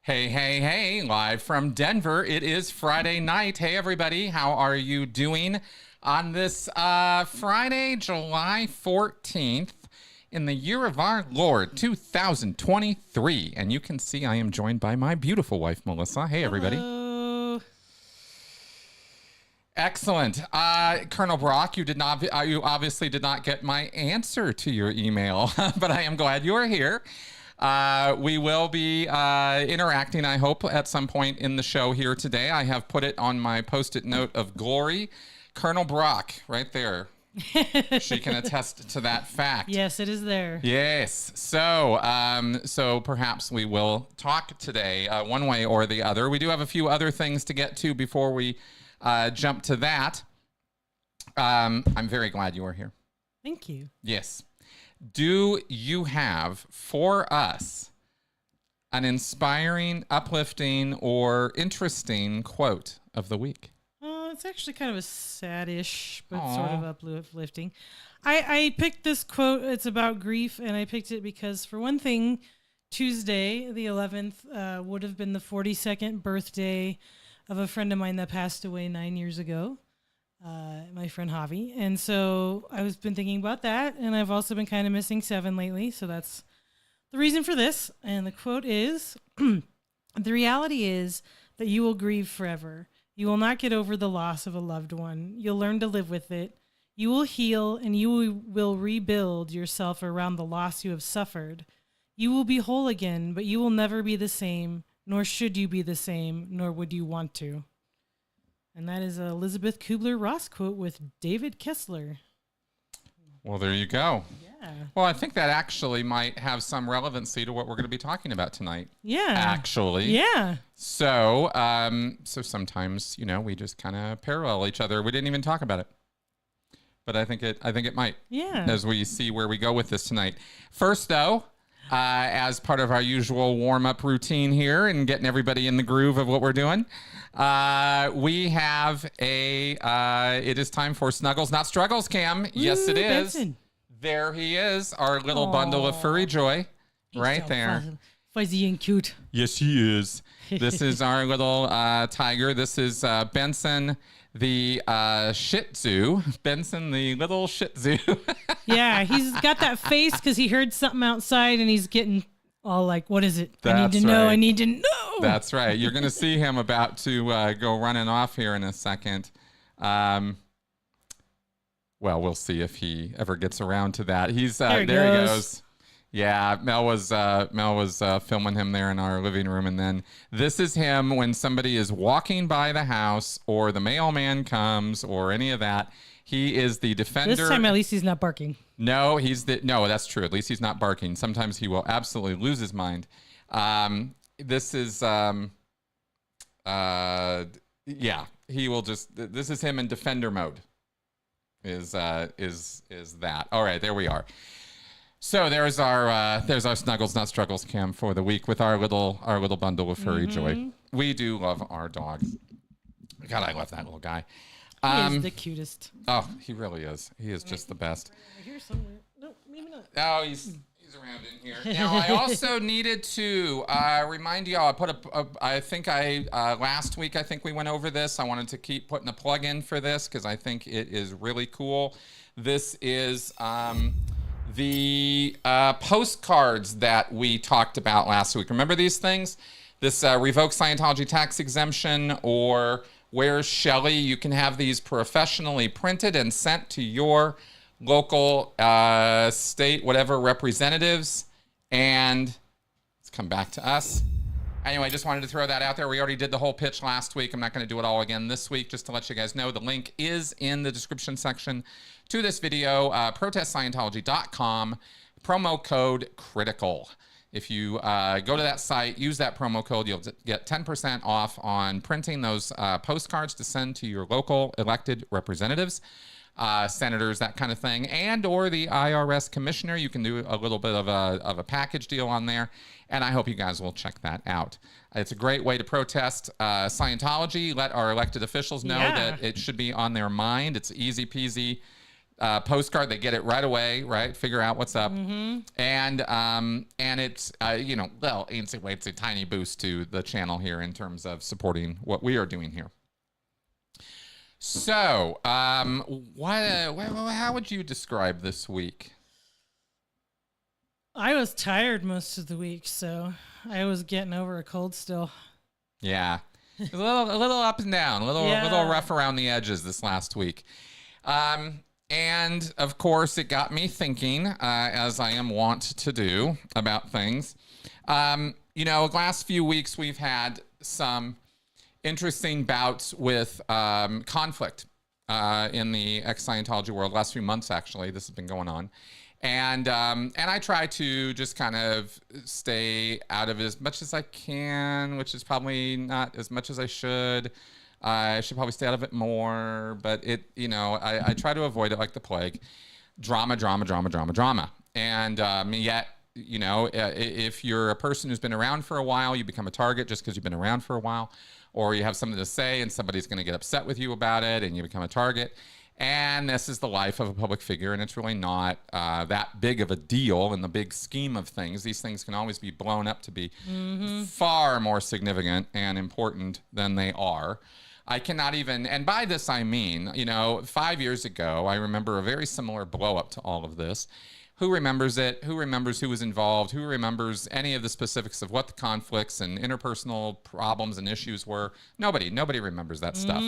Hey, hey, hey, live from Denver. It is Friday night. Hey, everybody. How are you doing on this Friday, July 14th in the year of our Lord, 2023? And you can see I am joined by my beautiful wife, Melissa. Hey, everybody. Hello. Excellent. Colonel Brock, you obviously did not get my answer to your email, but I am glad you are here. We will be interacting, I hope, at some point in the show here today. I have put it on my Post-it note of glory. Colonel Brock, right there. She can attest to that fact. Yes, it is there. Yes. So perhaps we will talk today one way or the other. We do have a few other things to get to before we jump to that. I'm very glad you are here. Thank you. Yes. Do you have for us an inspiring, uplifting, or interesting quote of the week? It's actually kind of a sad-ish, but sort of uplifting. I picked this quote. It's about grief, and I picked it because, for one thing, Tuesday, the 11th, would have been the 42nd birthday of a friend of mine that passed away 9 years ago. My friend Javi. And so I've been thinking about that. And I've also been kind of missing Seven lately. So that's the reason for this. And the quote is, the reality is that you will grieve forever. You will not get over the loss of a loved one. You'll learn to live with it. You will heal and you will rebuild yourself around the loss you have suffered. You will be whole again, but you will never be the same, nor should you be the same, nor would you want to. And that is a Elizabeth Kubler-Ross quote with David Kessler. Well, there you go. Yeah. Well, I think that actually might have some relevancy to what we're going to be talking about tonight. Yeah. Actually. Yeah. So sometimes, we just kind of parallel each other. We didn't even talk about it. But I think it might. Yeah. As we see where we go with this tonight. First, though, as part of our usual warm-up routine here and getting everybody in the groove of what we're doing, we have it is time for Snuggles, Not Struggles, Cam. Yes, it is. Benson. There he is, our little bundle of furry joy. Right so there. Fuzzy and cute. Yes, he is. This is our little tiger. This is Benson, the Shih Tzu. Benson, the little Shih Tzu. Yeah, he's got that face because he heard something outside and he's getting all like, what is it? I need to know. I need to know. That's right. You're going to see him about to go running off here in a second. Well, we'll see if he ever gets around to that. He's there he goes. Yeah, Mel was filming him there in our living room, and then this is him when somebody is walking by the house or the mailman comes or any of that. He is the defender. This time, at least he's not barking. No, that's true. At least he's not barking. Sometimes he will absolutely lose his mind. This is he will just. This is him in defender mode. Is that all right? There we are. So there's our Snuggles Not Struggles Cam for the week with our little bundle of furry joy. We do love our dogs. God, I love that little guy. He is the cutest. Oh, he really is. He is just the best. Here somewhere. No, maybe not. Oh, he's around in here. Now, I also needed to remind y'all. I put last week, I think we went over this. I wanted to keep putting a plug in for this because I think it is really cool. This is the postcards that we talked about last week. Remember these things? This revoke Scientology tax exemption or where's Shelley? You can have these professionally printed and sent to your local state, whatever representatives. And let's come back to us. Anyway, just wanted to throw that out there. We already did the whole pitch last week. I'm not going to do it all again this week. Just to let you guys know, the link is in the description section to this video, protestscientology.com, promo code CRITICAL. If you go to that site, use that promo code, you'll get 10% off on printing those postcards to send to your local elected representatives, senators, that kind of thing, and or the IRS commissioner. You can do a little bit of a package deal on there, and I hope you guys will check that out. It's a great way to protest Scientology. Let our elected officials know that it should be on their mind. It's easy peasy. postcard. They get it right away, right? Figure out what's up. And it's, well, it's a tiny boost to the channel here in terms of supporting what we are doing here. So, how would you describe this week? I was tired most of the week, so I was getting over a cold still. Yeah. A little up and down, a little rough around the edges this last week. And of course, it got me thinking, as I am wont to do, about things. The last few weeks we've had some interesting bouts with conflict in the ex-Scientology world. Last few months, actually, this has been going on. And I try to just kind of stay out of it as much as I can, which is probably not as much as I should. I should probably stay out of it more, but I try to avoid it like the plague. Drama. And yet, if you're a person who's been around for a while, you become a target just because you've been around for a while, or you have something to say and somebody's going to get upset with you about it and you become a target. And this is the life of a public figure, and it's really not that big of a deal in the big scheme of things. These things can always be blown up to be far more significant and important than they are. I cannot even, and by this I mean, 5 years ago, I remember a very similar blow up to all of this. Who remembers it? Who remembers who was involved? Who remembers any of the specifics of what the conflicts and interpersonal problems and issues were? Nobody remembers that stuff.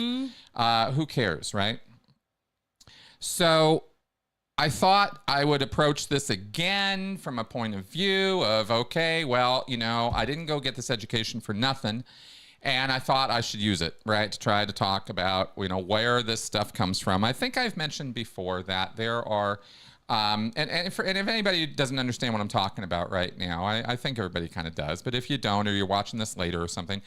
Who cares, right? So I thought I would approach this again from a point of view of, okay, well, I didn't go get this education for nothing. And I thought I should use it, right, to try to talk about, where this stuff comes from. I think I've mentioned before that there are, and if anybody doesn't understand what I'm talking about right now, I think everybody kind of does. But if you don't, or you're watching this later or something,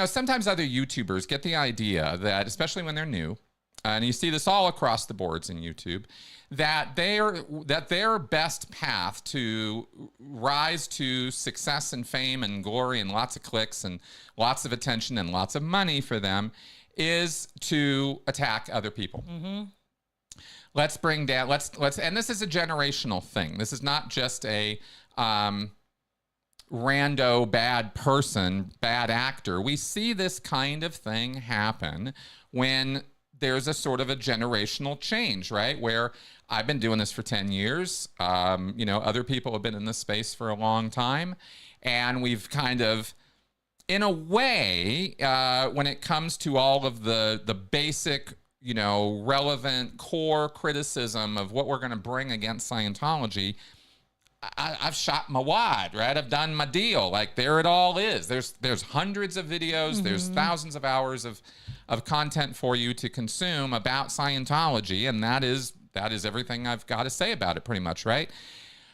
sometimes other YouTubers get the idea that, especially when they're new, and you see this all across the boards in YouTube, that their best path to rise to success and fame and glory and lots of clicks and lots of attention and lots of money for them is to attack other people. Let's bring down, and this is a generational thing. This is not just a rando bad person, bad actor. We see this kind of thing happen when there's a sort of a generational change, right? Where I've been doing this for 10 years. Other people have been in this space for a long time. And we've kind of, in a way, when it comes to all of the basic, relevant core criticism of what we're going to bring against Scientology, I've shot my wad, right? I've done my deal. Like, there it all is. There's hundreds of videos. There's thousands of hours of content for you to consume about Scientology, and that is everything I've got to say about it, pretty much, right?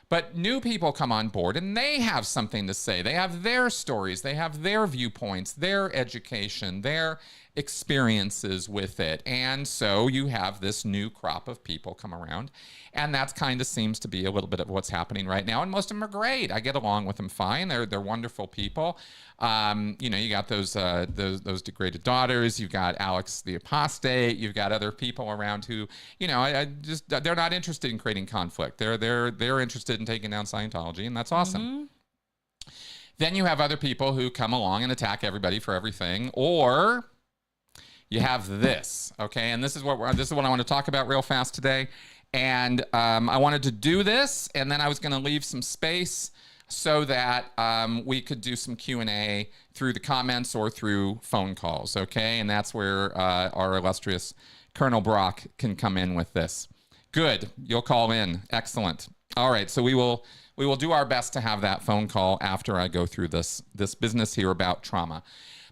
But new people come on board, and they have something to say. They have their stories. They have their viewpoints, their education, their experiences with it. And so you have this new crop of people come around, and that kind of seems to be a little bit of what's happening right now. And most of them are great. I get along with them fine. They're wonderful people. You got those degraded daughters. You've got Alex the apostate. You've got other people around who, they're not interested in creating conflict. They're interested in taking down Scientology, and that's awesome. Then you have other people who come along and attack everybody for everything, or you have this, okay? And this is what I want to talk about real fast today. And I wanted to do this, and then I was going to leave some space so that we could do some Q&A through the comments or through phone calls, okay? And that's where our illustrious Colonel Brock can come in with this. Good, you'll call in. Excellent. All right, so we will do our best to have that phone call after I go through this business here about trauma.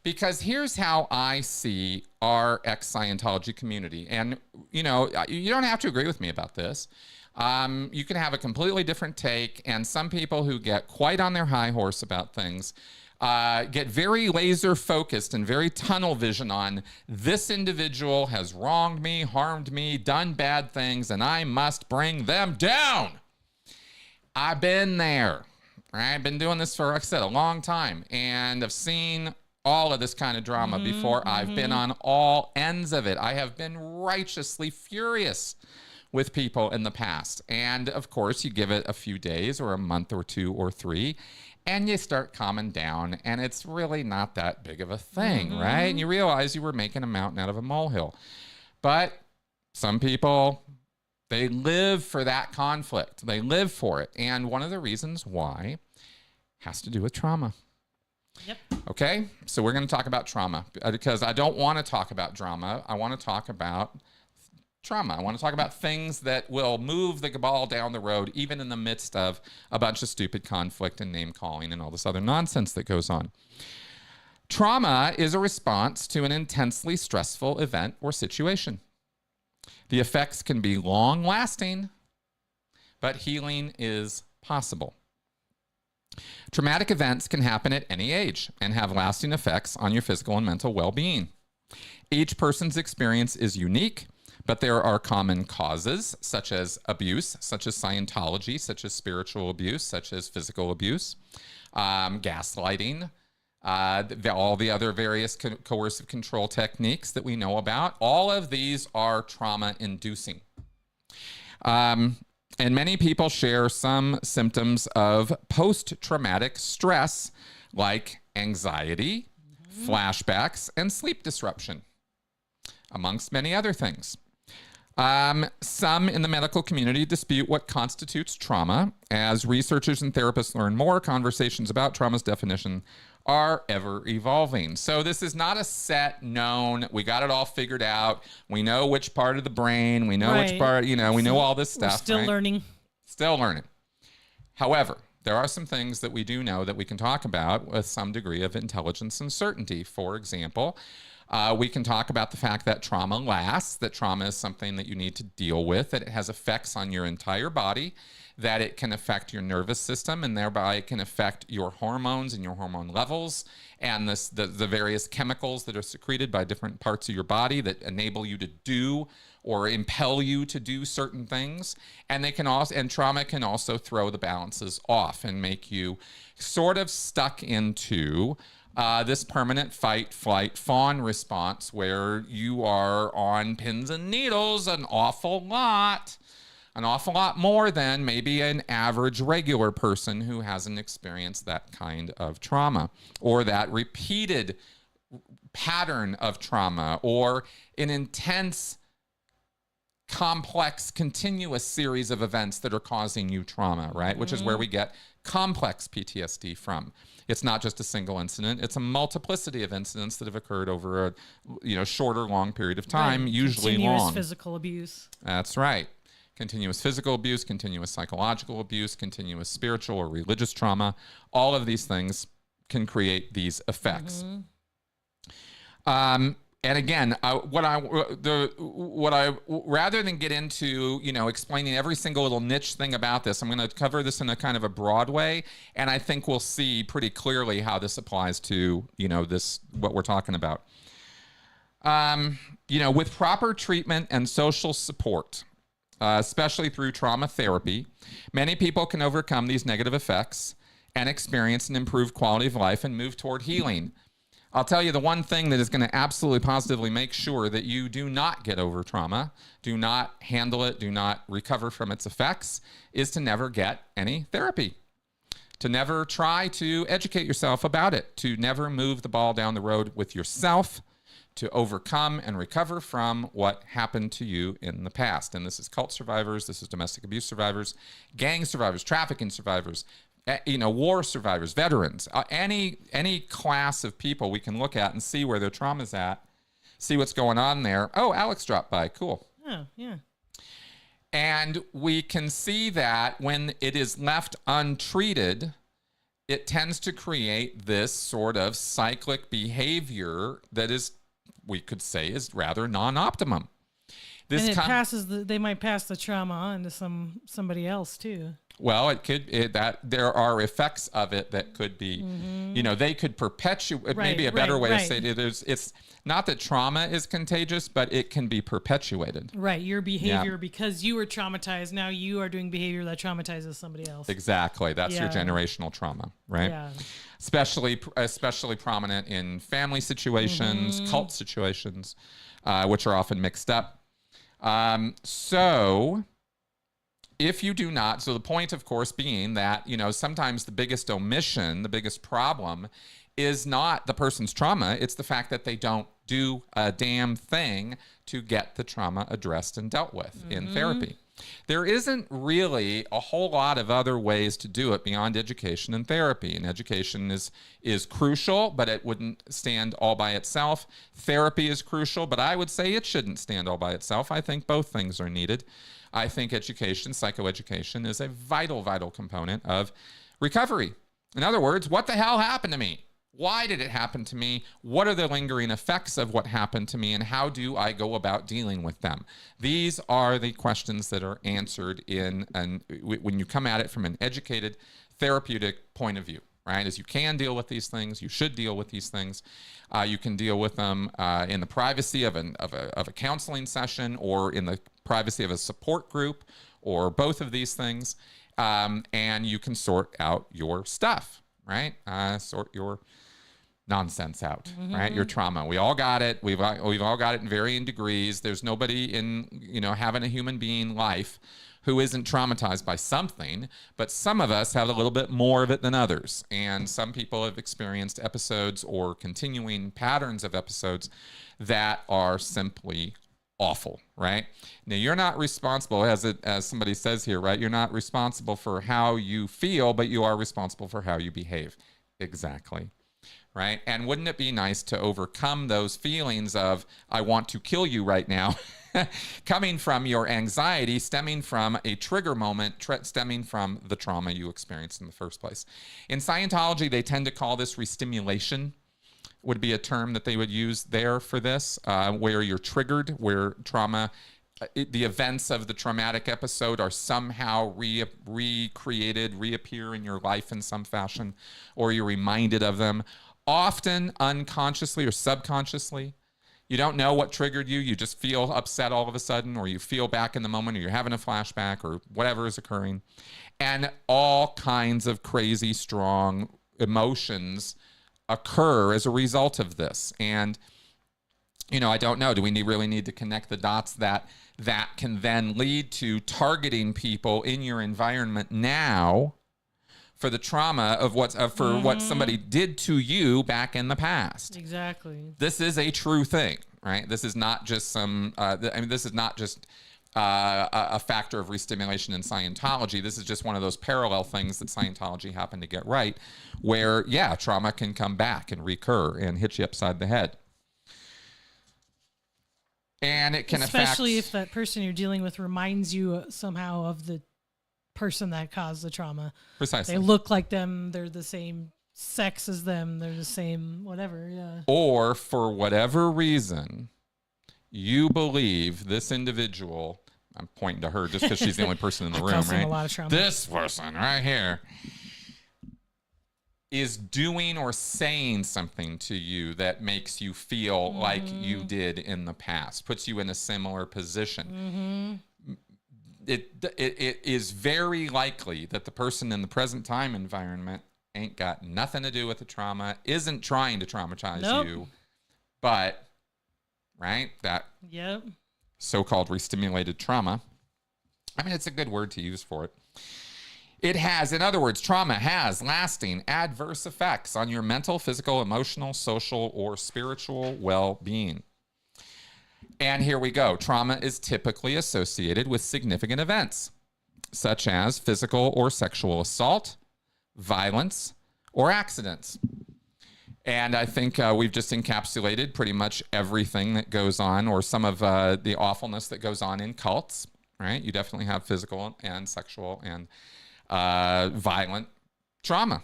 Because here's how I see our ex-Scientology community. And, you don't have to agree with me about this. You can have a completely different take, and some people who get quite on their high horse about things get very laser focused and very tunnel vision on this individual has wronged me, harmed me, done bad things, and I must bring them down. I've been there. Right? I've been doing this for, like I said, a long time, and I've seen all of this kind of drama before. I've been on all ends of it. I have been righteously furious with people in the past. And of course, you give it a few days or a month or 2 or 3, and you start calming down, and it's really not that big of a thing, right? And you realize you were making a mountain out of a molehill. But some people, they live for that conflict. They live for it. And one of the reasons why has to do with trauma. Yep. Okay, so we're going to talk about trauma because I don't want to talk about drama. I want to talk about trauma. I want to talk about things that will move the ball down the road, even in the midst of a bunch of stupid conflict and name calling and all this other nonsense that goes on. Trauma is a response to an intensely stressful event or situation. The effects can be long lasting, but healing is possible. Traumatic events can happen at any age and have lasting effects on your physical and mental well-being. Each person's experience is unique, but there are common causes, such as abuse, such as Scientology, such as spiritual abuse, such as physical abuse, gaslighting, all the other various coercive control techniques that we know about. All of these are trauma-inducing. And many people share some symptoms of post-traumatic stress, like anxiety, flashbacks, and sleep disruption, amongst many other things. Some in the medical community dispute what constitutes trauma. As researchers and therapists learn more, conversations about trauma's definition are ever evolving. So this is not a set known, we got it all figured out. We know which part of the brain, we know which part, we know all this stuff. We're still learning. Still learning. However, there are some things that we do know that we can talk about with some degree of intelligence and certainty. For example, we can talk about the fact that trauma lasts, that trauma is something that you need to deal with, that it has effects on your entire body, that it can affect your nervous system, and thereby it can affect your hormones and your hormone levels and the various chemicals that are secreted by different parts of your body that enable you to do or impel you to do certain things. And trauma can also throw the balances off and make you sort of stuck into this permanent fight, flight, fawn response where you are on pins and needles an awful lot more than maybe an average regular person who hasn't experienced that kind of trauma or that repeated pattern of trauma or an intense, complex, continuous series of events that are causing you trauma, right? Which is where we get complex PTSD from. It's not just a single incident. It's a multiplicity of incidents that have occurred over a shorter, long period of time, right. Usually continuous long. Physical abuse. That's right. Continuous physical abuse, continuous psychological abuse, continuous spiritual or religious trauma. All of these things can create these effects. And again, rather than get into, explaining every single little niche thing about this, I'm going to cover this in a kind of a broad way. And I think we'll see pretty clearly how this applies to, what we're talking about. With proper treatment and social support, especially through trauma therapy, many people can overcome these negative effects and experience an improved quality of life and move toward healing. I'll tell you the one thing that is going to absolutely positively make sure that you do not get over trauma, do not handle it, do not recover from its effects, is to never get any therapy, to never try to educate yourself about it, to never move the ball down the road with yourself, to overcome and recover from what happened to you in the past. And this is cult survivors, this is domestic abuse survivors, gang survivors, trafficking survivors, war survivors, veterans, any class of people we can look at and see where their trauma's at, see what's going on there. Oh, Alex dropped by. Cool. Oh, yeah. And we can see that when it is left untreated, it tends to create this sort of cyclic behavior that is, we could say, is rather non-optimum. They might pass the trauma on to somebody else too. Well, there are effects of it that could be, they could perpetuate. Maybe a better way to say it is, it's not that trauma is contagious, but it can be perpetuated. Right, your behavior because you were traumatized. Now you are doing behavior that traumatizes somebody else. Exactly, that's your generational trauma, right? Yeah. Especially prominent in family situations, cult situations, which are often mixed up. So if you do not, so the point, of course, being that, sometimes the biggest omission, the biggest problem is not the person's trauma. It's the fact that they don't do a damn thing to get the trauma addressed and dealt with in therapy. There isn't really a whole lot of other ways to do it beyond education and therapy. And education is crucial, but it wouldn't stand all by itself. Therapy is crucial, but I would say it shouldn't stand all by itself. I think both things are needed. I think education, psychoeducation, is a vital, vital component of recovery. In other words, what the hell happened to me? Why did it happen to me? What are the lingering effects of what happened to me? And how do I go about dealing with them? These are the questions that are answered when you come at it from an educated, therapeutic point of view, right? As you can deal with these things, you should deal with these things. You can deal with them in the privacy of a counseling session, or in the privacy of a support group, or both of these things. And you can sort out your stuff, right? Sort your nonsense out, right? Your trauma. We all got it. We've all got it in varying degrees. There's nobody in, having a human being life who isn't traumatized by something, but some of us have a little bit more of it than others. And some people have experienced episodes or continuing patterns of episodes that are simply awful, right? Now, you're not responsible, as somebody says here, right? You're not responsible for how you feel, but you are responsible for how you behave. Exactly. Right? And wouldn't it be nice to overcome those feelings of, I want to kill you right now, coming from your anxiety, stemming from a trigger moment, stemming from the trauma you experienced in the first place. In Scientology, they tend to call this restimulation, would be a term that they would use there for this, where you're triggered, where trauma, the events of the traumatic episode are somehow recreated, reappear in your life in some fashion, or you're reminded of them. Often unconsciously or subconsciously. You don't know what triggered you. You just feel upset all of a sudden, or you feel back in the moment, or you're having a flashback, or whatever is occurring. And all kinds of crazy, strong emotions occur as a result of this. And, I don't know. Do we really need to connect the dots that can then lead to targeting people in your environment now for the trauma of what somebody did to you back in the past? Exactly. This is a true thing, right? This is not just this is not just a factor of restimulation in Scientology. This is just one of those parallel things that Scientology happened to get right, where, trauma can come back and recur and hit you upside the head. And it can especially if that person you're dealing with reminds you somehow of the person that caused the trauma. Precisely. They look like them. They're the same sex as them. They're the same whatever. Yeah. Or for whatever reason, you believe this individual, I'm pointing to her just because she's the only person in the room, right? A lot of trauma. This person right here is doing or saying something to you that makes you feel like you did in the past, puts you in a similar position. It is very likely that the person in the present time environment ain't got nothing to do with the trauma, isn't trying to traumatize you, but, right, that so-called restimulated trauma, it's a good word to use for it. It has, in other words, trauma has lasting adverse effects on your mental, physical, emotional, social, or spiritual well-being. And here we go. Trauma is typically associated with significant events, such as physical or sexual assault, violence, or accidents. And I think we've just encapsulated pretty much everything that goes on, or some of the awfulness that goes on in cults, right? You definitely have physical and sexual and violent trauma.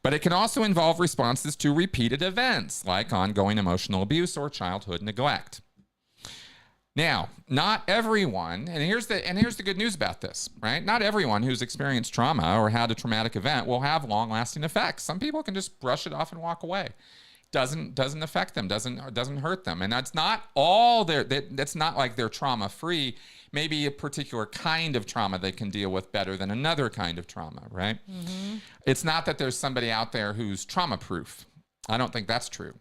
But it can also involve responses to repeated events, like ongoing emotional abuse or childhood neglect. Now, not everyone, and here's the good news about this, right? Not everyone who's experienced trauma or had a traumatic event will have long-lasting effects. Some people can just brush it off and walk away. Doesn't affect them, doesn't hurt them. And that's not all that's not like they're trauma-free. Maybe a particular kind of trauma they can deal with better than another kind of trauma, right? It's not that there's somebody out there who's trauma-proof. I don't think that's true.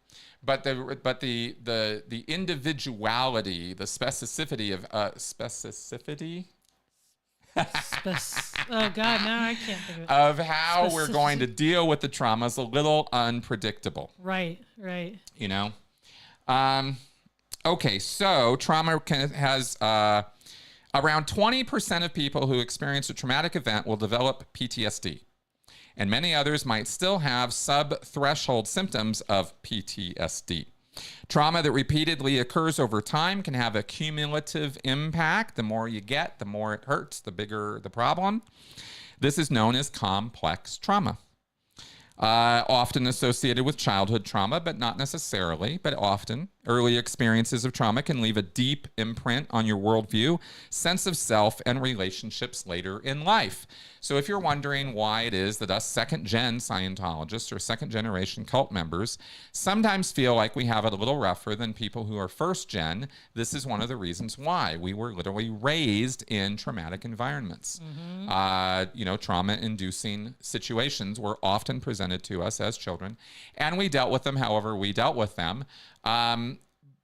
But the individuality, the specificity of specificity Oh God, now I can't think of it. of how we're going to deal with the trauma is a little unpredictable. Right. You know. Okay, so trauma has around 20% of people who experience a traumatic event will develop PTSD. And many others might still have sub-threshold symptoms of PTSD. Trauma that repeatedly occurs over time can have a cumulative impact. The more you get, the more it hurts, the bigger the problem. This is known as complex trauma. Often associated with childhood trauma, but not necessarily, but often. Early experiences of trauma can leave a deep imprint on your worldview, sense of self, and relationships later in life. So if you're wondering why it is that us second-gen Scientologists or second-generation cult members sometimes feel like we have it a little rougher than people who are first-gen, this is one of the reasons why. We were literally raised in traumatic environments. Trauma-inducing situations were often presented to us as children, and we dealt with them however we dealt with them.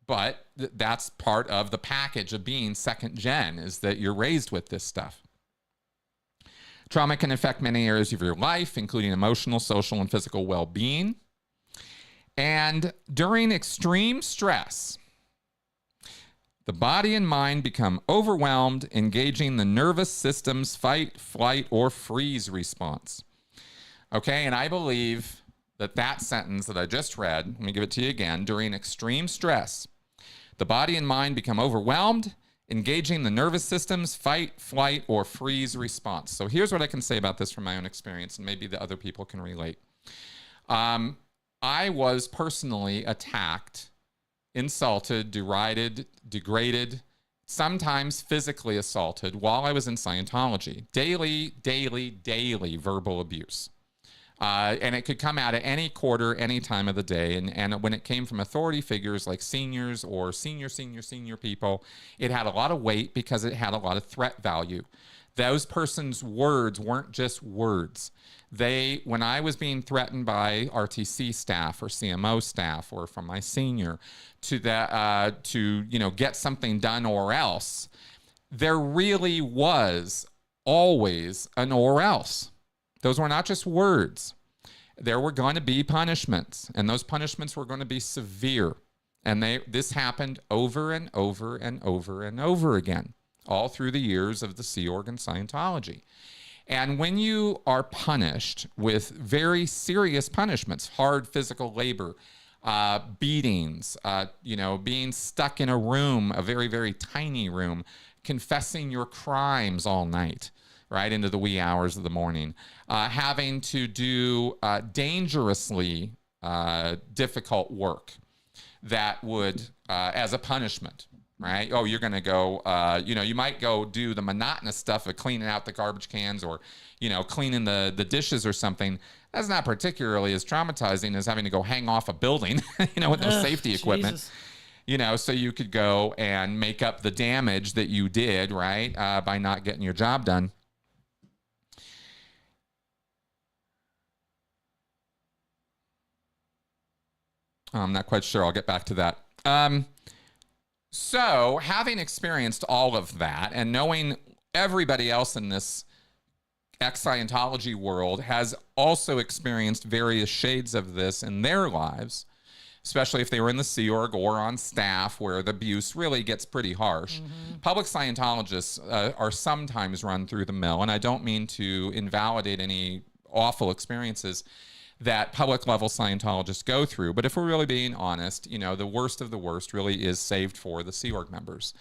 But that's part of the package of being second-gen, is that you're raised with this stuff. Trauma can affect many areas of your life, including emotional, social, and physical well-being. And during extreme stress, the body and mind become overwhelmed, engaging the nervous system's fight, flight, or freeze response. Okay, and I believe that sentence that I just read, let me give it to you again, during extreme stress, the body and mind become overwhelmed, engaging the nervous system's fight, flight, or freeze response. So here's what I can say about this from my own experience, and maybe the other people can relate. I was personally attacked, insulted, derided, degraded, sometimes physically assaulted while I was in Scientology. Daily verbal abuse. And it could come out at any quarter, any time of the day. And when it came from authority figures like seniors or senior people, it had a lot of weight because it had a lot of threat value. Those persons' words weren't just words. When I was being threatened by RTC staff or CMO staff or from my senior to get something done or else, there really was always an or else. Those were not just words. There were going to be punishments, and those punishments were going to be severe. And this happened over and over and over and over again, all through the years of the Sea Org and Scientology. And when you are punished with very serious punishments, hard physical labor, beatings, being stuck in a room, a very, very tiny room, confessing your crimes all night, right into the wee hours of the morning, having to do dangerously difficult work that would, as a punishment, right? Oh, you're going to go, you might go do the monotonous stuff of cleaning out the garbage cans or, cleaning the dishes or something. That's not particularly as traumatizing as having to go hang off a building, with no safety equipment. Jesus. So you could go and make up the damage that you did, right, by not getting your job done. I'm not quite sure. I'll get back to that. So having experienced all of that and knowing everybody else in this ex-Scientology world has also experienced various shades of this in their lives, especially if they were in the Sea Org or on staff where the abuse really gets pretty harsh. Mm-hmm. Public Scientologists are sometimes run through the mill, and I don't mean to invalidate any awful experiences that public level Scientologists go through. But if we're really being honest, the worst of the worst really is saved for the Sea Org members.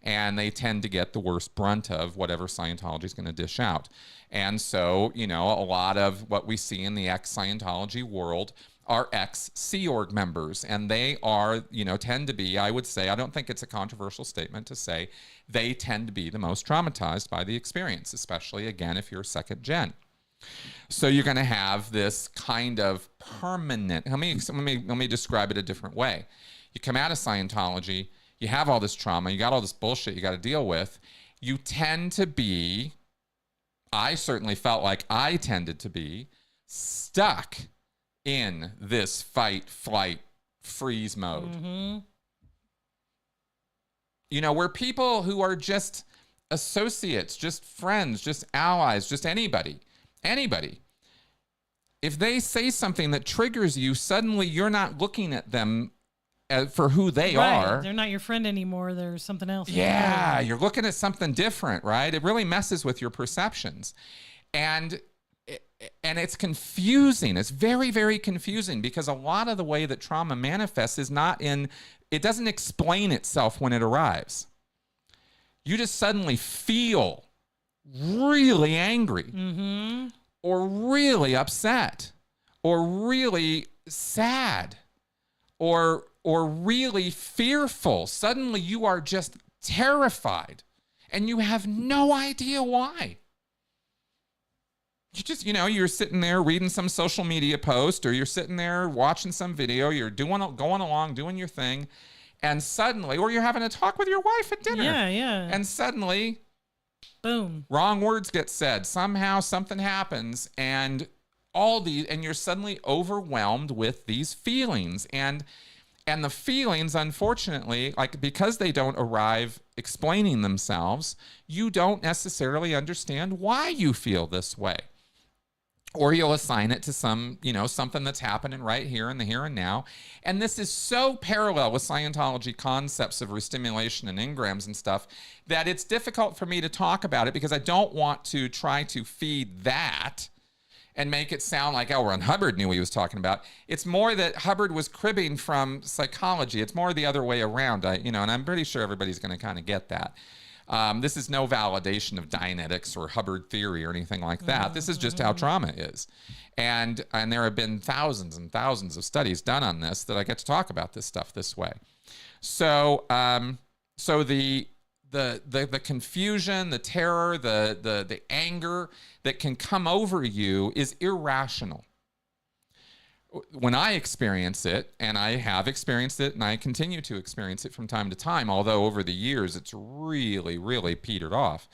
And they tend to get the worst brunt of whatever Scientology is going to dish out. And so, a lot of what we see in the ex-Scientology world are ex-Sea Org members. And they are, tend to be, I would say, I don't think it's a controversial statement to say, they tend to be the most traumatized by the experience, especially, again, if you're second gen. So you're going to have this kind of permanent, let me describe it a different way. You come out of Scientology, you have all this trauma, you got all this bullshit you got to deal with. You tend to be, I certainly felt like I tended to be, stuck in this fight, flight, freeze mode. Mm-hmm. You know, where people who are just associates, just friends, just allies, just anybody, if they say something that triggers you, suddenly you're not looking at them for who they are. They're not your friend anymore. They're something else. Yeah, you're looking at something different, right? It really messes with your perceptions. And it's confusing. It's very, very confusing because a lot of the way that trauma manifests is not in, it doesn't explain itself when it arrives. You just suddenly feel really angry, or really upset, or really sad, or really fearful. Suddenly you are just terrified and you have no idea why. You just, you're sitting there reading some social media post, or you're sitting there watching some video, you're going along, doing your thing, and suddenly, or you're having a talk with your wife at dinner. Yeah. And suddenly, boom, wrong words get said. Somehow something happens, and you're suddenly overwhelmed with these feelings. And the feelings, unfortunately, like, because they don't arrive explaining themselves, you don't necessarily understand why you feel this way. Or you'll assign it to something that's happening right here in the here and now. And this is so parallel with Scientology concepts of restimulation and engrams and stuff that it's difficult for me to talk about it, because I don't want to try to feed that and make it sound like, Ron Hubbard knew what he was talking about. It's more that Hubbard was cribbing from psychology. It's more the other way around, and I'm pretty sure everybody's going to kind of get that. This is no validation of Dianetics or Hubbard theory or anything like that. This is just how trauma is. And there have been thousands and thousands of studies done on this that I get to talk about this stuff this way. So the confusion, the terror, the anger that can come over you is irrational. When I experience it, and I have experienced it, and I continue to experience it from time to time, although over the years it's really, really petered off,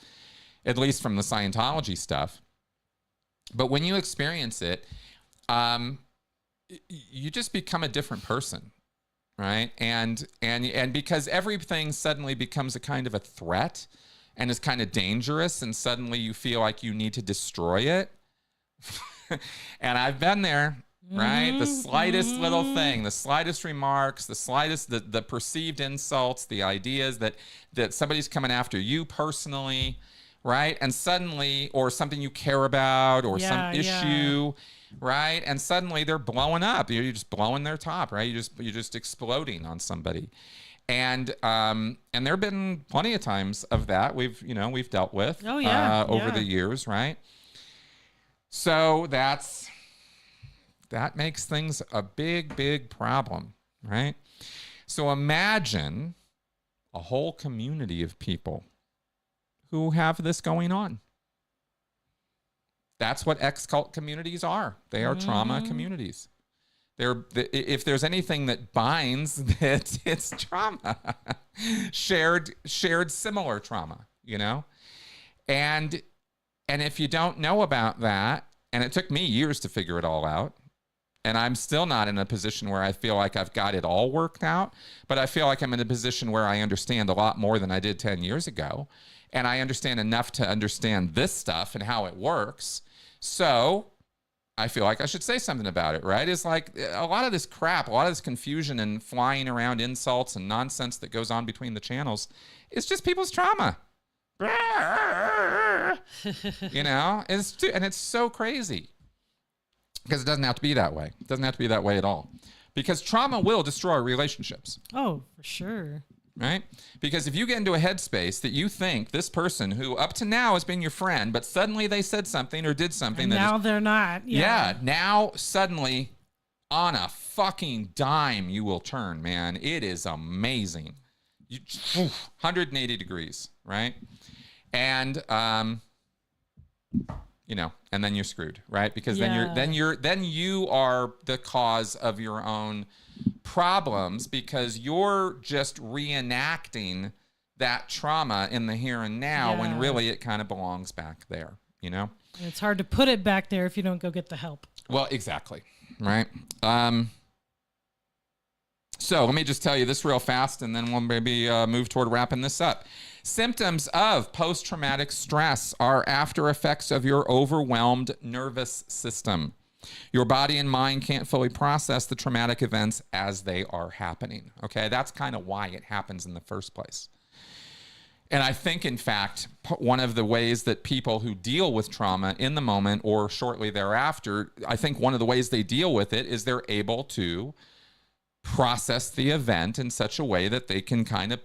at least from the Scientology stuff. But when you experience it, you just become a different person, right? And because everything suddenly becomes a kind of a threat and is kind of dangerous, and suddenly you feel like you need to destroy it. And I've been there. Right? The slightest little thing, the slightest remarks, the perceived insults, the ideas that somebody's coming after you personally, right? And suddenly, or something you care about, or some issue, right? And suddenly they're blowing up. You're just blowing their top, right? You're just exploding on somebody. And there have been plenty of times of that we've dealt with over the years, right? So that makes things a big, big problem, right? So imagine a whole community of people who have this going on. That's what ex-cult communities are. They are trauma communities. If there's anything that binds, it's trauma. shared similar trauma, And if you don't know about that, and it took me years to figure it all out, and I'm still not in a position where I feel like I've got it all worked out, but I feel like I'm in a position where I understand a lot more than I did 10 years ago. And I understand enough to understand this stuff and how it works. So I feel like I should say something about it, right? It's like a lot of this crap, a lot of this confusion and flying around insults and nonsense that goes on between the channels. It's just people's trauma. It's so crazy. Because it doesn't have to be that way. It doesn't have to be that way at all. Because trauma will destroy relationships. Oh, for sure. Right? Because if you get into a headspace that you think this person who up to now has been your friend, but suddenly they said something or did something and now they're not. Yeah, now suddenly on a fucking dime you will turn, man. It is amazing. 180 degrees, right? And and then you're screwed, right? Because then you are the cause of your own problems, because you're just reenacting that trauma in the here and now when really it kind of belongs back there, And it's hard to put it back there if you don't go get the help. Well, exactly, right? So let me just tell you this real fast, and then we'll maybe move toward wrapping this up. Symptoms of post-traumatic stress are after effects of your overwhelmed nervous system. Your body and mind can't fully process the traumatic events as they are happening. Okay, that's kind of why it happens in the first place. And I think, in fact, one of the ways that people who deal with trauma in the moment or shortly thereafter, I think one of the ways they deal with it is they're able to process the event in such a way that they can kind of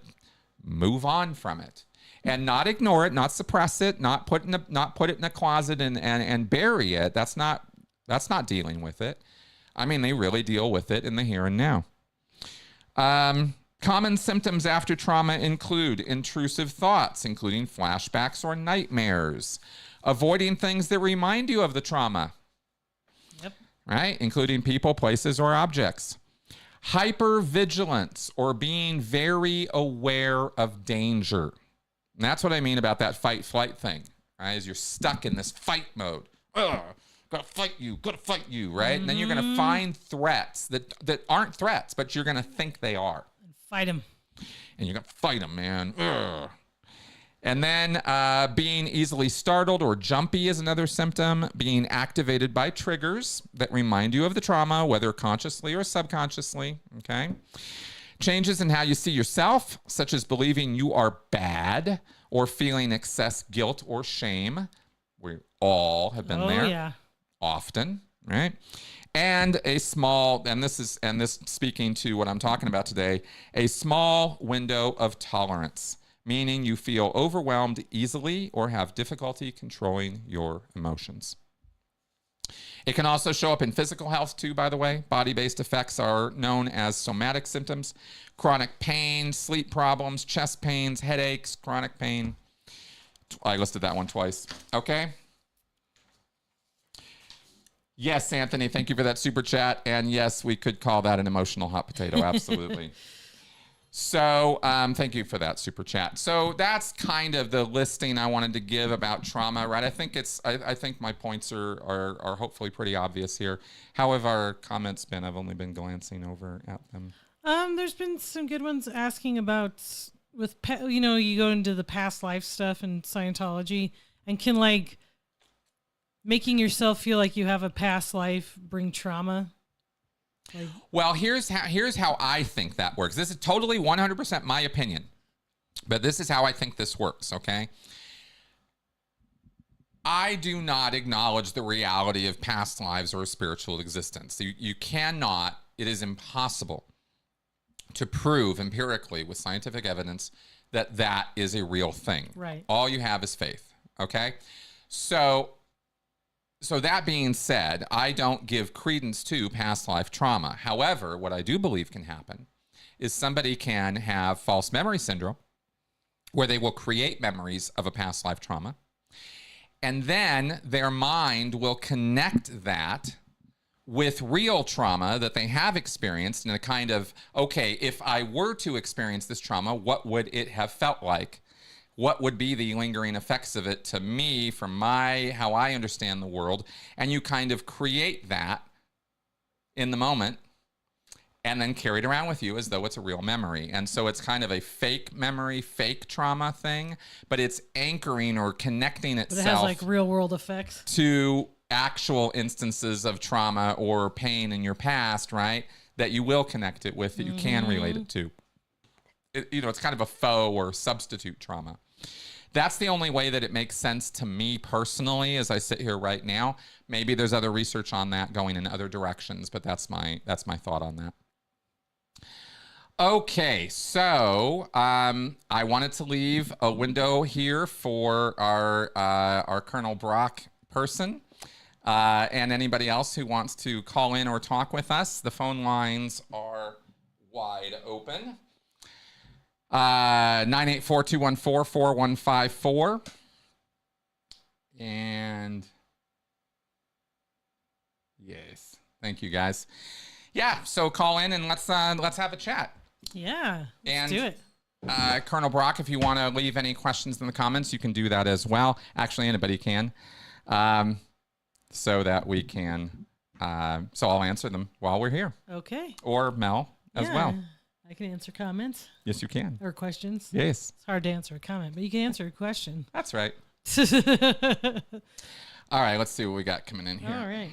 move on from it and not ignore it, not suppress it, not put it in a closet and bury it. That's not dealing with it. I mean, they really deal with it in the here and now. Common symptoms after trauma include intrusive thoughts, including flashbacks or nightmares, avoiding things that remind you of the trauma, right? Including people, places, or objects. Hypervigilance, or being very aware of danger. And that's what I mean about that fight-flight thing, right? Is you're stuck in this fight mode. Ugh, gotta fight you, right? Mm-hmm. And then you're gonna find threats that aren't threats, but you're gonna think they are. Fight them. And you're gonna fight them, man. Ugh. And then being easily startled or jumpy is another symptom. Being activated by triggers that remind you of the trauma, whether consciously or subconsciously, okay? Changes in how you see yourself, such as believing you are bad or feeling excess guilt or shame. We all have been there. Yeah. Often, right? And a small, and this speaking to what I'm talking about today, a small window of tolerance, meaning you feel overwhelmed easily or have difficulty controlling your emotions. It can also show up in physical health too, by the way. Body-based effects are known as somatic symptoms: chronic pain, sleep problems, chest pains, headaches, chronic pain. I listed that one twice. Okay. Yes, Anthony, thank you for that super chat. And yes, we could call that an emotional hot potato. Absolutely. So thank you for that super chat. So that's kind of the listing I wanted to give about trauma, right? I think my points are hopefully pretty obvious here. How have our comments been? I've only been glancing over at them. There's been some good ones asking about you go into the past life stuff in Scientology, and can making yourself feel like you have a past life bring trauma. Well, here's how I think that works. This is totally 100% my opinion, but this is how I think this works, okay? I do not acknowledge the reality of past lives or spiritual existence. You cannot, it is impossible to prove empirically with scientific evidence that is a real thing. Right. All you have is faith, okay? So that being said, I don't give credence to past life trauma. However, what I do believe can happen is somebody can have false memory syndrome, where they will create memories of a past life trauma, and then their mind will connect that with real trauma that they have experienced in a kind of, okay, if I were to experience this trauma, what would it have felt like? What would be the lingering effects of it to me from how I understand the world? And you kind of create that in the moment and then carry it around with you as though it's a real memory. And so it's kind of a fake memory, fake trauma thing, but it's anchoring or connecting itself. But it has real world effects to actual instances of trauma or pain in your past, right? That you will connect it with, that you can relate it to. It's kind of a faux or substitute trauma. That's the only way that it makes sense to me personally as I sit here right now. Maybe there's other research on that going in other directions, but that's my thought on that. Okay, so I wanted to leave a window here for our Colonel Brock person and anybody else who wants to call in or talk with us. The phone lines are wide open. 984-214-4154. And yes, thank you guys. Yeah, so call in and let's have a chat. Yeah, let's do it. Colonel Brock, if you want to leave any questions in the comments, you can do that as well. Actually, anybody can, so that we can. So I'll answer them while we're here. Okay. Or Mel. as well. I can answer comments. Yes, you can. Or questions. Yes. It's hard to answer a comment, but you can answer a question. That's right. All right, let's see what we got coming in here. All right.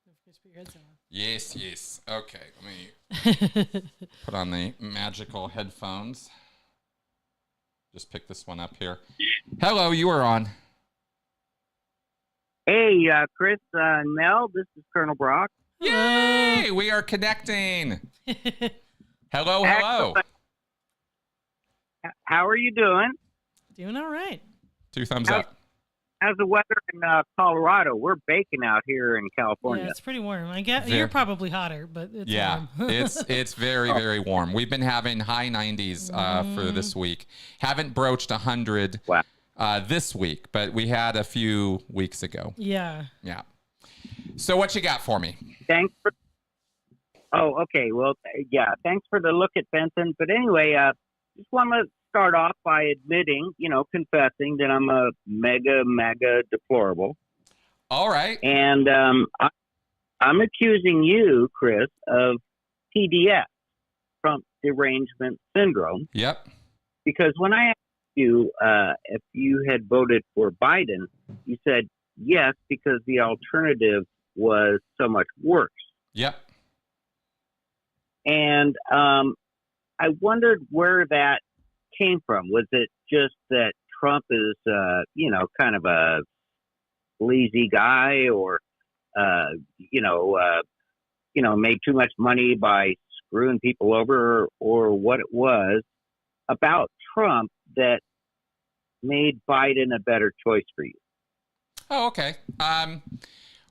Don't forget to put your headset on. Yes, yes. Okay, let me put on the magical headphones. Just pick this one up here. Hello, you are on. Hey, Chris and Mel, this is Colonel Brock. Yay! We are connecting. Hello, hello. Excellent. How are you doing? Doing all right. 2 thumbs up. How's the weather in Colorado? We're baking out here in California. Yeah, it's pretty warm. I guess you're probably hotter, but it's warm. it's very, very warm. We've been having high 90s for this week. Haven't broached 100 this week, but we had a few weeks ago. Yeah. Yeah. So what you got for me? Thanks for. Oh, okay. Well, yeah. Thanks for the look at Benson. But anyway, just want to start off by admitting, confessing that I'm a mega deplorable. All right. And I'm accusing you, Chris, of TDS, Trump Derangement Syndrome. Yep. Because when I asked you if you had voted for Biden, you said yes, because the alternative was so much worse. Yep. And I wondered where that came from. Was it just that Trump is, kind of a lazy guy, or, made too much money by screwing people over, or what it was about Trump that made Biden a better choice for you? Oh, okay.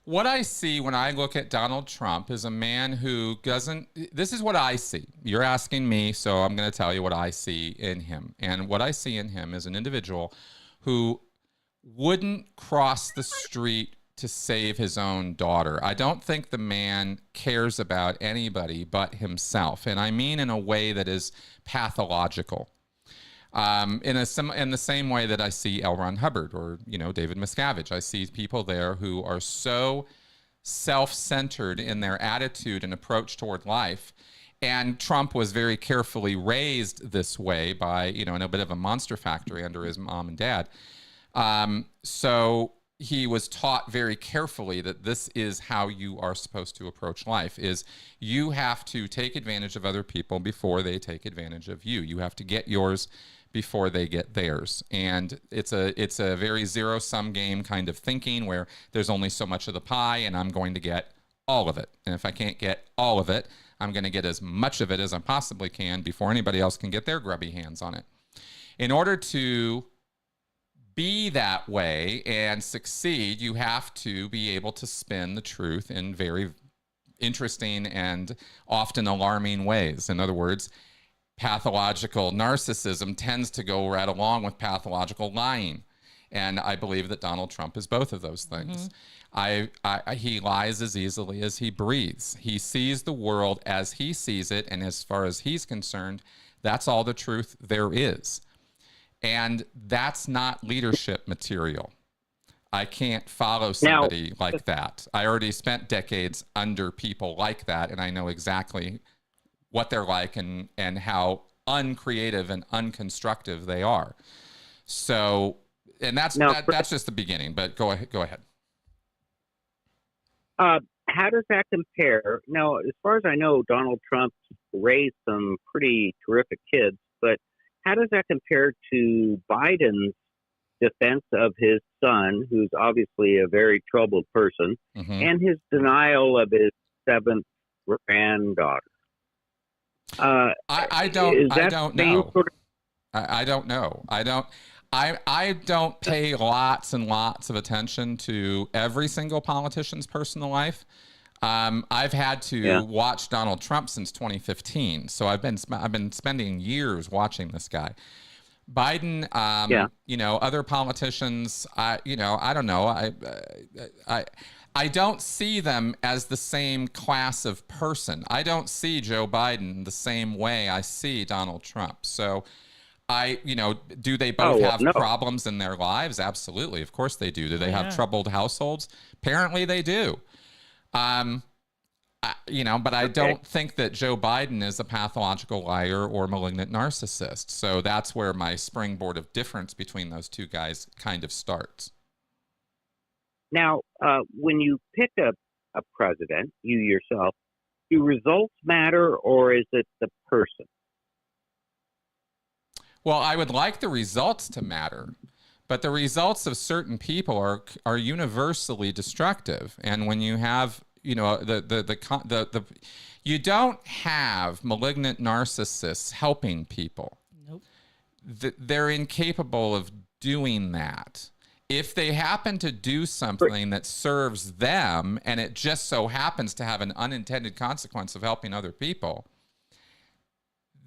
What I see when I look at Donald Trump is a man who doesn't, this is what I see. You're asking me, so I'm going to tell you what I see in him. And what I see in him is an individual who wouldn't cross the street to save his own daughter. I don't think the man cares about anybody but himself. And I mean in a way that is pathological. In the same way that I see L. Ron Hubbard or, David Miscavige. I see people there who are so self-centered in their attitude and approach toward life. And Trump was very carefully raised this way by, in a bit of a monster factory under his mom and dad. So he was taught very carefully that this is how you are supposed to approach life, is you have to take advantage of other people before they take advantage of you. You have to get yours before they get theirs. And it's a very zero-sum game kind of thinking where there's only so much of the pie and I'm going to get all of it. And if I can't get all of it, I'm going to get as much of it as I possibly can before anybody else can get their grubby hands on it. In order to be that way and succeed, you have to be able to spin the truth in very interesting and often alarming ways. In other words, pathological narcissism tends to go right along with pathological lying. And I believe that Donald Trump is both of those things. He lies as easily as he breathes. He sees the world as he sees it. And as far as he's concerned, that's all the truth there is. And that's not leadership material. I can't follow somebody like that. I already spent decades under people like that, and I know exactly what they're like and how uncreative and unconstructive they are. So, and that's just the beginning, but go ahead. How does that compare? Now, as far as I know, Donald Trump raised some pretty terrific kids, but how does that compare to Biden's defense of his son, who's obviously a very troubled person, and his denial of his 7th granddaughter? I don't know. I don't know. I don't pay lots and lots of attention to every single politician's personal life. I've had to watch Donald Trump since 2015, so I've been spending years watching this guy. Biden, other politicians, I don't know. I don't see them as the same class of person. I don't see Joe Biden the same way I see Donald Trump. So do they both have problems in their lives? Absolutely. Of course they do. Do they have troubled households? Apparently they do. But I don't think that Joe Biden is a pathological liar or malignant narcissist. So that's where my springboard of difference between those two guys kind of starts. Now, when you pick a president, you yourself, do results matter, or is it the person? Well, I would like the results to matter, but the results of certain people are universally destructive. And when you have, you don't have malignant narcissists helping people. Nope. They're incapable of doing that. If they happen to do something that serves them and it just so happens to have an unintended consequence of helping other people,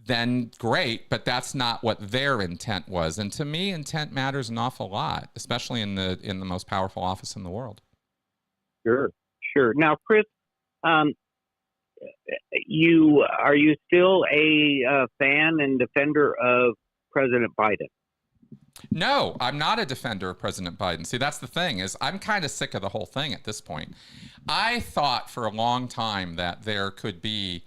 then great, but that's not what their intent was. And to me, intent matters an awful lot, especially in the most powerful office in the world. Sure. Now, Chris, are you still a fan and defender of President Biden? No, I'm not a defender of President Biden. See, that's the thing, is I'm kind of sick of the whole thing at this point. I thought for a long time that there could be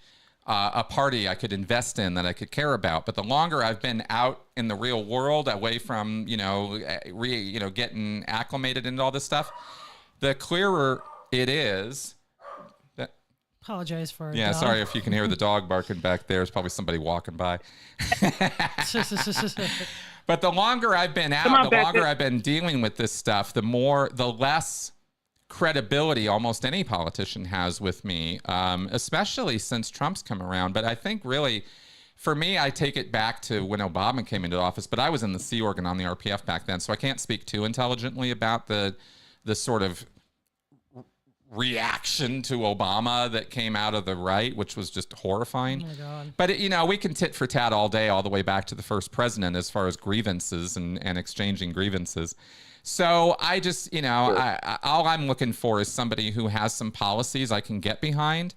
a party I could invest in, that I could care about. But the longer I've been out in the real world, away from, getting acclimated into all this stuff, the clearer it is. Apologize for Yeah, dog. sorry if you can hear the dog barking back there. It's probably somebody walking by. But the longer I've been out, the longer I've been dealing with this stuff, the less credibility almost any politician has with me, especially since Trump's come around. But I think really, for me, I take it back to when Obama came into office, but I was in the Sea Org on the RPF back then, so I can't speak too intelligently about the sort of reaction to Obama that came out of the right, which was just horrifying. Oh my God. But we can tit for tat all day, all the way back to the first president, as far as grievances and exchanging grievances. So I just, all I'm looking for is somebody who has some policies I can get behind,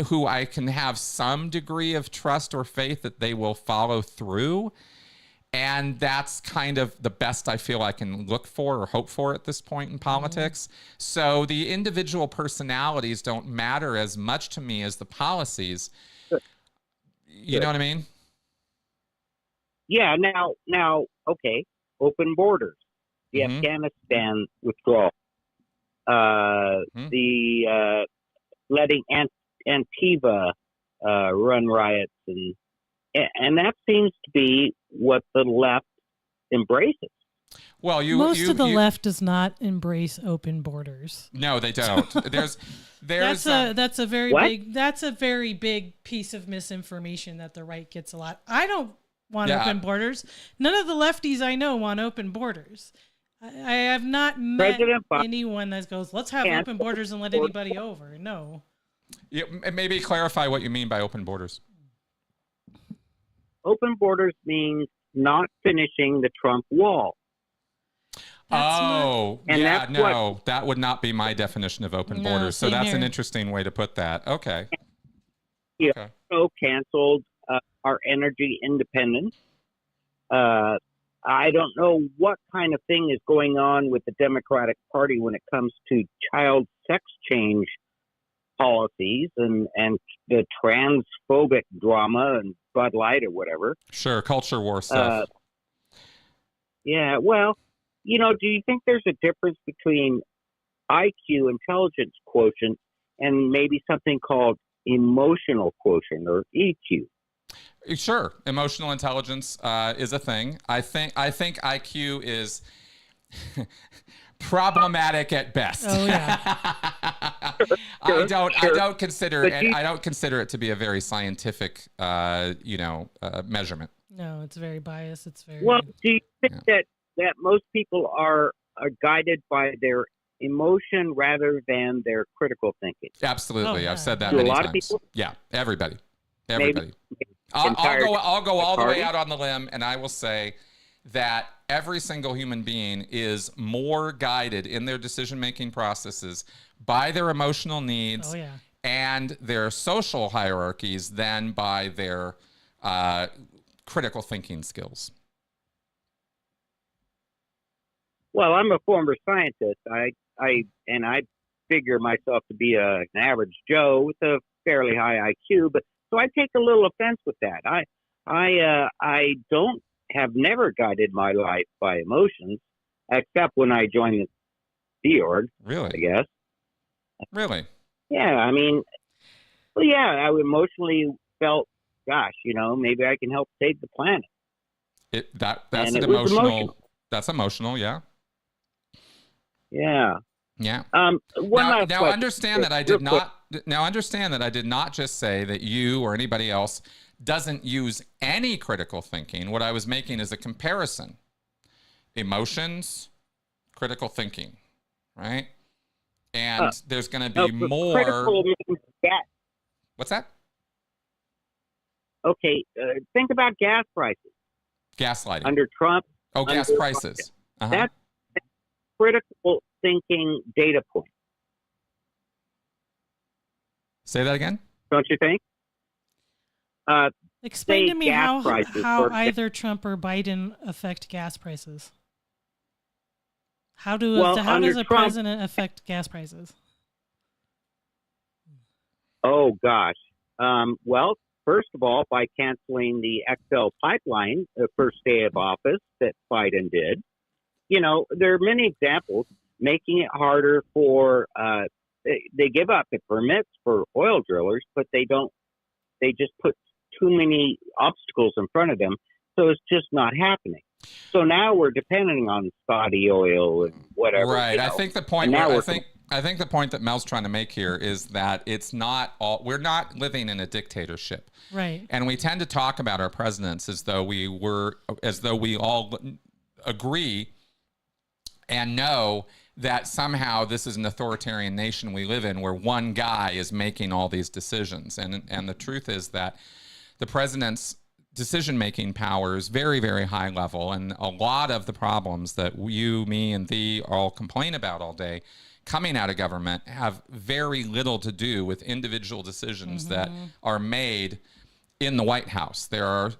who I can have some degree of trust or faith that they will follow through. And that's kind of the best I feel I can look for or hope for at this point in politics. So the individual personalities don't matter as much to me as the policies. You know what I mean? Yeah. Now, okay. Open borders, the Afghanistan withdrawal, the letting Antiva run riots, and that seems to be what the left embraces. Well, most of the left does not embrace open borders. No, they don't. There's that's a very big piece of misinformation that the right gets a lot. I don't want open borders. None of the lefties I know want open borders. I have not met anyone that goes, let's have open borders and let anybody over. No. Maybe clarify what you mean by open borders. Open borders means not finishing the Trump wall. That would not be my definition of open borders. So that's an interesting way to put that. Okay. Yeah. Okay. So canceled our energy independence. I don't know what kind of thing is going on with the Democratic Party when it comes to child sex change policies and the transphobic drama and Bud Light or whatever. Sure, culture war stuff. Yeah, well, do you think there's a difference between IQ, intelligence quotient, and maybe something called emotional quotient or EQ? Sure, emotional intelligence is a thing. I think IQ is problematic at best. Oh yeah. I don't consider it to be a very scientific measurement. No, it's very biased. It's very well. Do you think that most people are guided by their emotion rather than their critical thinking? Absolutely, I've said that to many a lot times. Of people? Yeah, everybody. Maybe I'll go all the way out on the limb, and I will say that every single human being is more guided in their decision-making processes by their emotional needs and their social hierarchies than by their critical thinking skills. Well, I'm a former scientist. I figure myself to be an average Joe with a fairly high IQ, but so I take a little offense with that. I don't have never guided my life by emotions, except when I joined the Sea Org. Really? I guess. Really? Yeah, I mean, well, yeah, I emotionally felt, gosh, maybe I can help save the planet. That's an emotional. That's emotional, yeah. Yeah. Yeah. Last now question. understand that I did not. Now understand that I did not just say that you or anybody else doesn't use any critical thinking. What I was making is a comparison: emotions, critical thinking, right? And there's going to be more. Critical means gas. What's that? Okay, think about gas prices. Gaslighting. Under Trump. Oh, gas prices. Uh-huh. That's critical thinking data point. Say that again? Don't you think? Explain to me how either Trump or Biden affect gas prices. How does a Trump, president affect gas prices? Oh, gosh. Well, first of all, by canceling the XL pipeline the first day of office that Biden did. There are many examples making it harder for they give up the permits for oil drillers, but they just put too many obstacles in front of them. So it's just not happening. So now we're depending on Saudi oil and whatever. Right. I think the point I think the point that Mel's trying to make here is that it's not all, we're not living in a dictatorship. Right. And we tend to talk about our presidents as though we all agree and know that somehow this is an authoritarian nation we live in where one guy is making all these decisions. And the truth is that the president's decision-making power is very, very high level. And a lot of the problems that you, me, and thee all complain about all day coming out of government have very little to do with individual decisions that are made in the White House. There are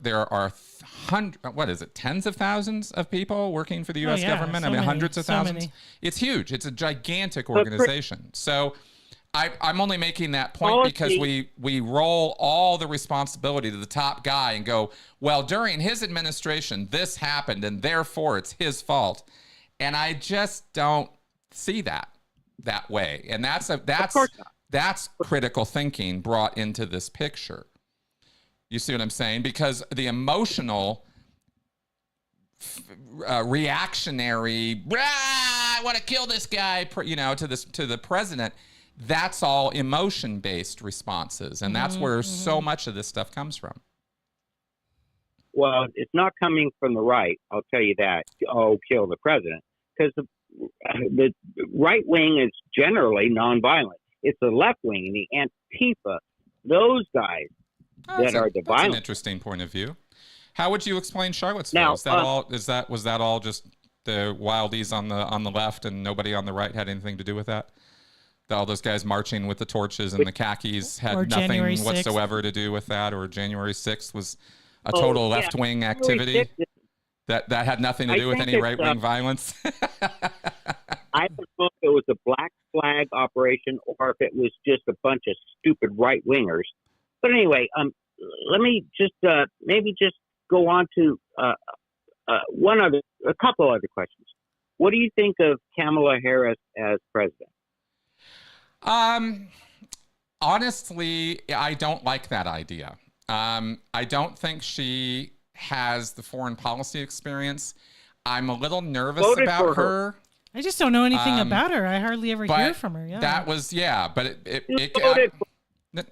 tens of thousands of people working for the U.S. government. So hundreds of thousands. Many. It's huge. It's a gigantic organization. So I'm only making that point because we roll all the responsibility to the top guy and go, well, during his administration, this happened, and therefore it's his fault. And I just don't see that way. And that's critical thinking brought into this picture. You see what I'm saying? Because the emotional, reactionary, I want to kill this guy, to the president, that's all emotion-based responses. And that's where so much of this stuff comes from. Well, it's not coming from the right, I'll tell you that. Oh, kill the president. Because the right wing is generally nonviolent. It's the left wing, the Antifa, those guys that are the violent. That's an interesting point of view. How would you explain Charlottesville? Now, was that all just the wildies on the left and nobody on the right had anything to do with that? All those guys marching with the torches and the khakis had nothing whatsoever to do with that, or January 6th was a total left-wing activity that had nothing to do with any right-wing violence? I don't know if it was a black flag operation or if it was just a bunch of stupid right-wingers. But anyway, let me just maybe just go on to a couple other questions. What do you think of Kamala Harris as president? Honestly, I don't like that idea. I don't think she has the foreign policy experience. I'm a little nervous about her. I just don't know anything about her. I hardly ever hear from her. Yeah. That was, but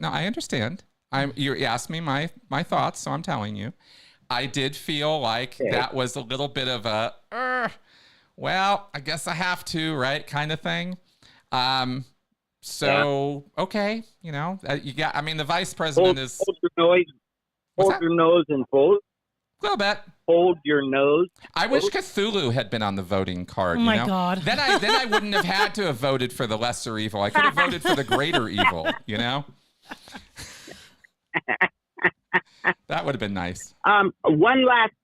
no, I understand. You asked me my thoughts, so I'm telling you. I did feel like that was a little bit of a, well, I guess I have to, right, kind of thing. Okay, you got. I mean, the vice president is. Hold your nose and vote. A little bit. Hold your nose. I wish Cthulhu had been on the voting card. Oh my God! Then I wouldn't have had to have voted for the lesser evil. I could have voted for the greater evil. That would have been nice. One last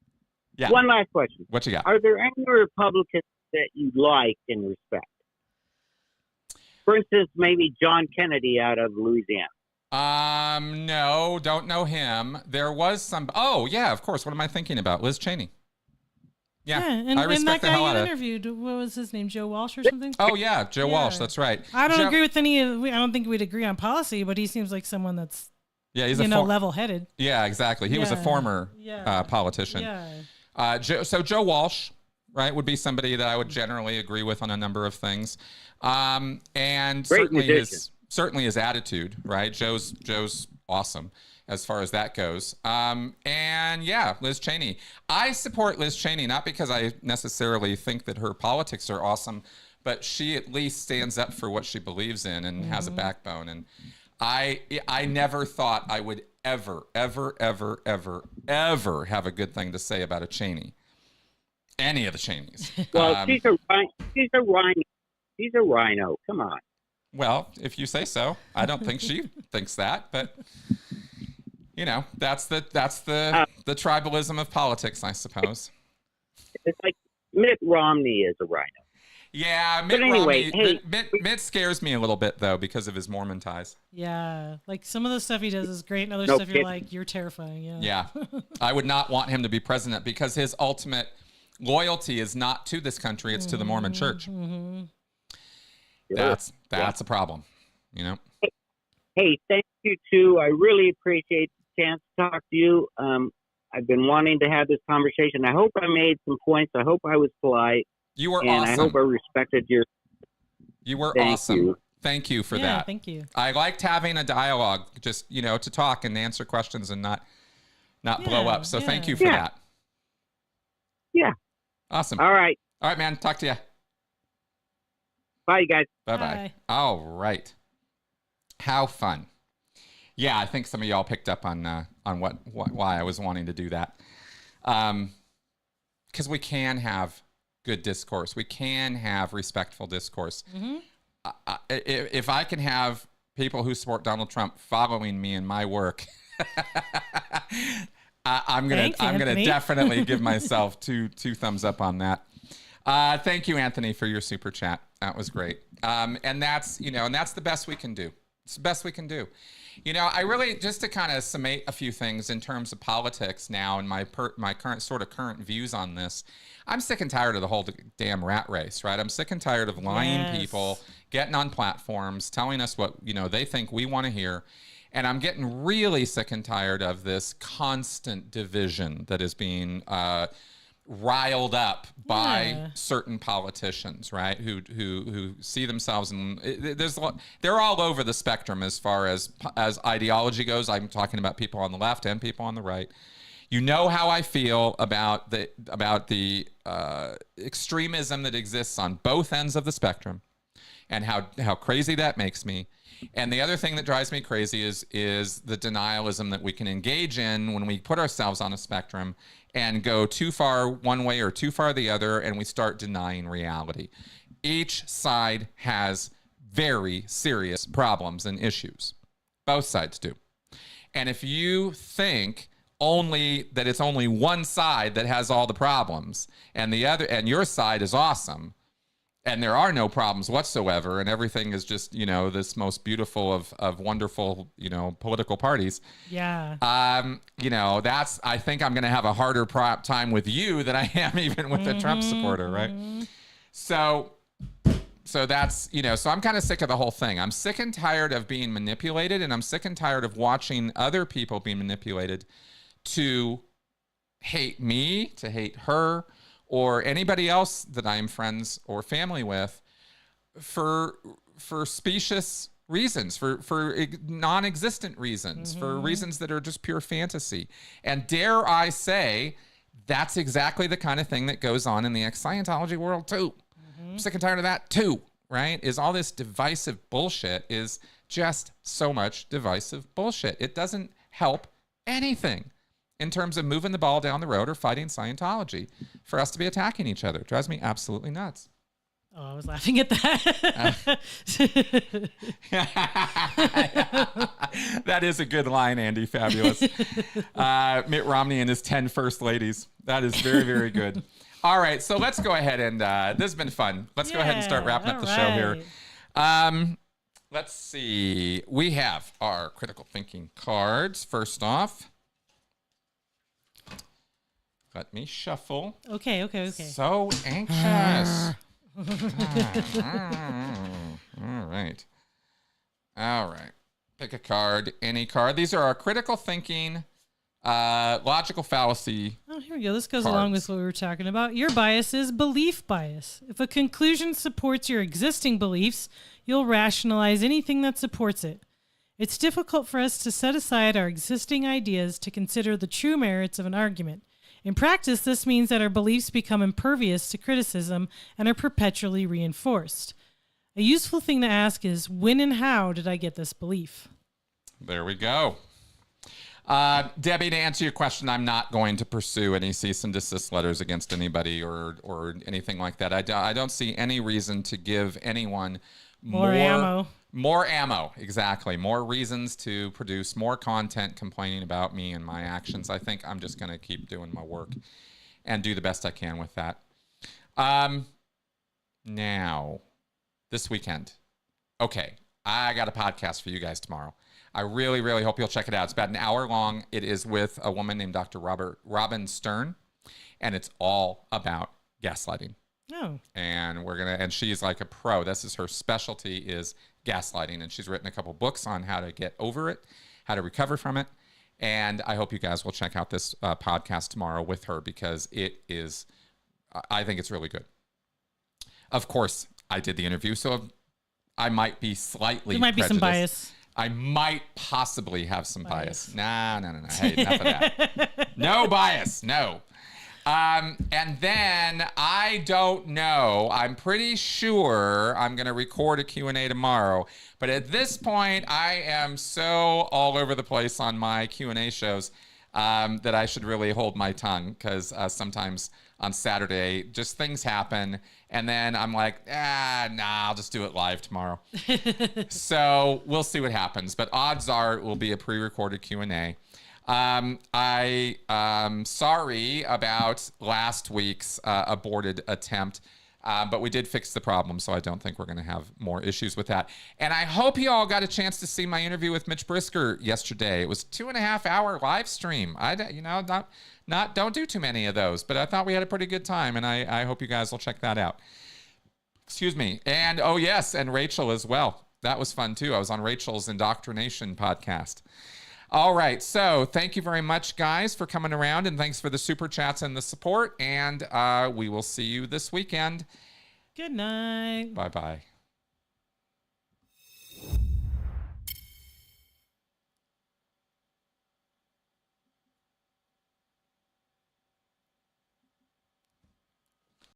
question. What you got? Are there any Republicans that you like and respect? For instance, maybe John Kennedy out of Louisiana. No, don't know him. There was some. Oh, yeah, of course. What am I thinking about? Liz Cheney. Yeah, and I respect that the hell guy out you of it. interviewed, what was his name? Joe Walsh or something? Oh, yeah, Joe Walsh. That's right. I don't agree with any of. I don't think we'd agree on policy, but he seems like someone that's he's level-headed. Yeah, exactly. He was a former politician. Yeah. Joe Walsh, right, would be somebody that I would generally agree with on a number of things, and certainly his attitude, right? Joe's awesome as far as that goes. And yeah, Liz Cheney. I support Liz Cheney, not because I necessarily think that her politics are awesome, but she at least stands up for what she believes in and has a backbone. And I never thought I would ever have a good thing to say about a Cheney. Any of the Cheneys. Well, she's a rhino. Come on. Well, if you say so. I don't think she thinks that, but that's the tribalism of politics, I suppose. It's like Mitt Romney is a rhino. Yeah, Mitt anyway, Romney. Mitt scares me a little bit though because of his Mormon ties. Yeah, like some of the stuff he does is great, and other No stuff kidding. you're like, you're terrifying. Yeah, I would not want him to be president because his ultimate loyalty is not to this country; it's to the Mormon Church. Mm-hmm. That's a problem, Hey, thank you too. I really appreciate the chance to talk to you. I've been wanting to have this conversation. I hope I made some points. I hope I was polite. You were and awesome. I hope I respected your. You were Thank awesome. you. Thank you for Yeah, that. thank you. I liked having a dialogue, just to talk and answer questions and not blow up. So thank you for that. Yeah. Awesome. All right. All right, man. Talk to you. Bye, guys. Bye-bye. Bye. All right. How fun. Yeah, I think some of y'all picked up on why I was wanting to do that. Because we can have good discourse. We can have respectful discourse. Mm-hmm. If I can have people who support Donald Trump following me in my work, I'm gonna definitely give myself two thumbs up on that. Thank you, Anthony, for your super chat. That was great. And that's the best we can do. It's the best we can do. I really, just to kind of summate a few things in terms of politics now and my current views on this, I'm sick and tired of the whole damn rat race, right? I'm sick and tired of lying people, getting on platforms, telling us what, they think we want to hear. And I'm getting really sick and tired of this constant division that is being riled up by certain politicians, right? Who see themselves they're all over the spectrum as far as ideology goes. I'm talking about people on the left and people on the right. You know how I feel about the extremism that exists on both ends of the spectrum, and how crazy that makes me. And the other thing that drives me crazy is the denialism that we can engage in when we put ourselves on a spectrum and go too far one way or too far the other, and we start denying reality. Each side has very serious problems and issues. Both sides do. And if you think that it's only one side that has all the problems and your side is awesome, and there are no problems whatsoever, and everything is just, this most beautiful of wonderful, political parties. Yeah. I think I'm going to have a harder time with you than I am even with a Trump supporter, right? So that's, so I'm kind of sick of the whole thing. I'm sick and tired of being manipulated, and I'm sick and tired of watching other people being manipulated to hate me, to hate her, or anybody else that I am friends or family with for specious reasons, for non-existent reasons, for reasons that are just pure fantasy. And dare I say, that's exactly the kind of thing that goes on in the ex-Scientology world too. I'm sick and tired of that too, right? Is all this divisive bullshit is just so much divisive bullshit. It doesn't help anything in terms of moving the ball down the road or fighting Scientology for us to be attacking each other. It drives me absolutely nuts. Oh, I was laughing at that. That is a good line, Andy. Fabulous. Mitt Romney and his 10 first ladies. That is very, very good. All right, so let's go ahead and this has been fun. Let's go ahead and start wrapping up the show here. Let's see. We have our critical thinking cards. First off, let me shuffle. Okay. So anxious. All right. Pick a card, any card. These are our critical thinking, logical fallacy. Oh, here we go. This goes cards. along with what we were talking about. Your bias is belief bias. If a conclusion supports your existing beliefs, you'll rationalize anything that supports it. It's difficult for us to set aside our existing ideas to consider the true merits of an argument. In practice, this means that our beliefs become impervious to criticism and are perpetually reinforced. A useful thing to ask is, when and how did I get this belief? There we go. Debbie, to answer your question, I'm not going to pursue any cease and desist letters against anybody or anything like that. I don't see any reason to give anyone more ammo. More ammo, exactly. More reasons to produce more content complaining about me and my actions. I think I'm just going to keep doing my work and do the best I can with that. Now, this weekend. Okay, I got a podcast for you guys tomorrow. I really, really hope you'll check it out. It's about an hour long. It is with a woman named Dr. Robin Stern, and it's all about gaslighting. Oh. And she's like a pro. This is her specialty, is gaslighting, and she's written a couple books on how to get over it, how to recover from it. And I hope you guys will check out this podcast tomorrow with her, because I think it's really good. Of course, I did the interview, so I might be slightly There might be some prejudiced. bias. I might possibly have some bias. No. Hey, enough of that. No bias. No. And then I don't know. I'm pretty sure I'm going to record a Q&A tomorrow. But at this point, I am so all over the place on my Q&A shows that I should really hold my tongue, because sometimes on Saturday, just things happen. And then I'm like, I'll just do it live tomorrow. So we'll see what happens. But odds are it will be a pre-recorded Q&A. I'm sorry about last week's aborted attempt, but we did fix the problem, so I don't think we're going to have more issues with that. And I hope you all got a chance to see my interview with Mitch Brisker yesterday. It was a 2.5-hour live stream. Don't do too many of those, but I thought we had a pretty good time, and I hope you guys will check that out. Excuse me. And oh yes, and Rachel as well. That was fun too. I was on Rachel's Indoctrination podcast. All right. So thank you very much, guys, for coming around, and thanks for the super chats and the support. And we will see you this weekend. Good night. Bye-bye.